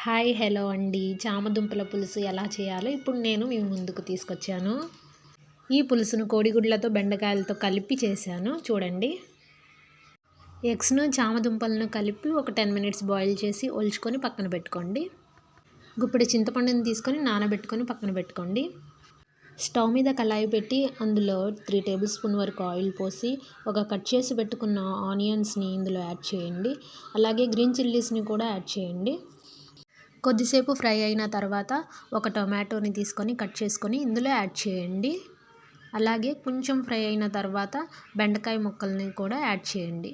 Hi hello అండి. చామదుంపల పులుసు ఎలా చేయాలో ఇప్పుడు నేను మీ ముందుకు తీసుకొచ్చాను. ఈ పులుసును కోడిగుడ్లతో బెండకాయలతో కలిపి చేశాను చూడండి. ఎగ్స్ను చామదుంపలను కలిపి ఒక 10 మినిట్స్ బాయిల్ చేసి ఒలుచుకొని పక్కన పెట్టుకోండి. గుప్పెడు చింతపండుని తీసుకొని నానబెట్టుకొని పక్కన పెట్టుకోండి. స్టవ్ మీద కళాయి పెట్టి అందులో 3 టేబుల్ స్పూన్ వరకు ఆయిల్ పోసి ఒక కట్ చేసి పెట్టుకున్న ఆనియన్స్ని ఇందులో యాడ్ చేయండి. అలాగే గ్రీన్ చిల్లీస్ని కూడా యాడ్ చేయండి. కొద్దిసేపు ఫ్రై అయిన తర్వాత ఒక టొమాటోని తీసుకొని కట్ చేసుకొని ఇందులో యాడ్ చేయండి. అలాగే కొంచెం ఫ్రై అయిన తర్వాత బెండకాయ ముక్కల్ని కూడా యాడ్ చేయండి.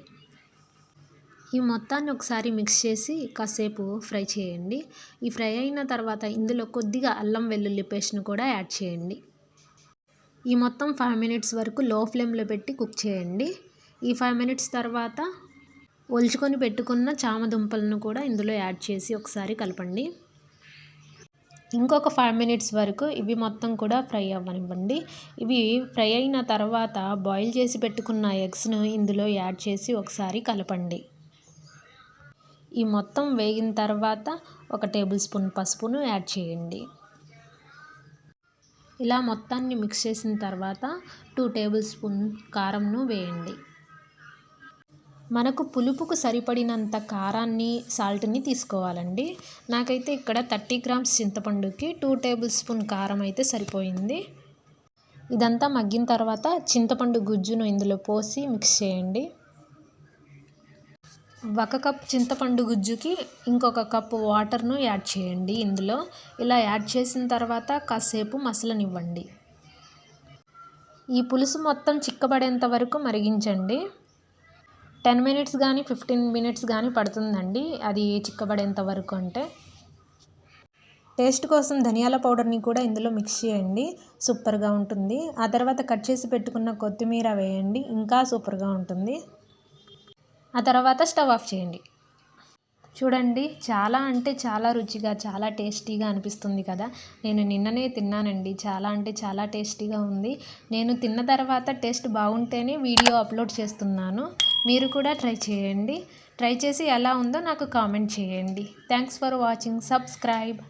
ఈ మొత్తాన్ని ఒకసారి మిక్స్ చేసి కాసేపు ఫ్రై చేయండి. ఈ ఫ్రై అయిన తర్వాత ఇందులో కొద్దిగా అల్లం వెల్లుల్లి పేస్ట్ను కూడా యాడ్ చేయండి. ఈ మొత్తం 5 మినిట్స్ వరకు లో ఫ్లేమ్లో పెట్టి కుక్ చేయండి. ఈ 5 మినిట్స్ తర్వాత ఒలుచుకొని పెట్టుకున్న చామదుంపలను కూడా ఇందులో యాడ్ చేసి ఒకసారి కలపండి. ఇంకొక 5 మినిట్స్ వరకు ఇవి మొత్తం కూడా ఫ్రై అవ్వనివ్వండి. ఇవి ఫ్రై అయిన తర్వాత బాయిల్ చేసి పెట్టుకున్న ఎగ్స్ను ఇందులో యాడ్ చేసి ఒకసారి కలపండి. ఈ మొత్తం వేగిన తర్వాత ఒక టేబుల్ స్పూన్ పసుపును యాడ్ చేయండి. ఇలా మొత్తాన్ని మిక్స్ చేసిన తర్వాత 2 టేబుల్ స్పూన్ కారంను వేయండి. మనకు పులుపుకు సరిపడినంత కారాన్ని సాల్ట్ని తీసుకోవాలండి. నాకైతే ఇక్కడ 30 గ్రామ్స్ చింతపండుకి 2 టేబుల్ స్పూన్ కారం అయితే సరిపోయింది. ఇదంతా మగ్గిన తర్వాత చింతపండు గుజ్జును ఇందులో పోసి మిక్స్ చేయండి. 1 కప్ చింతపండు గుజ్జుకి ఇంకొక కప్పు వాటర్ను యాడ్ చేయండి. ఇందులో ఇలా యాడ్ చేసిన తర్వాత కాసేపు మసలనివ్వండి. ఈ పులుసు మొత్తం చిక్కబడేంత వరకు మరిగించండి. 10 మినిట్స్ కానీ 15 మినిట్స్ కానీ పడుతుందండి అది చిక్కబడేంత వరకు. అంటే టేస్ట్ కోసం ధనియాల పౌడర్ని కూడా ఇందులో మిక్స్ చేయండి, సూపర్గా ఉంటుంది. ఆ తర్వాత కట్ చేసి పెట్టుకున్న కొత్తిమీర వేయండి, ఇంకా సూపర్గా ఉంటుంది. ఆ తర్వాత స్టవ్ ఆఫ్ చేయండి. చూడండి, చాలా అంటే చాలా రుచిగా చాలా టేస్టీగా అనిపిస్తుంది కదా. నేను నిన్ననే తిన్నానండి, చాలా అంటే చాలా టేస్టీగా ఉంది. నేను తిన్న తర్వాత టేస్ట్ బాగుంటేనే వీడియో అప్లోడ్ చేస్తున్నాను. మీరు కూడా ట్రై చేయండి. ట్రై చేసి ఎలా ఉందో నాకు కామెంట్ చేయండి. Thanks for watching. సబ్స్క్రైబ్.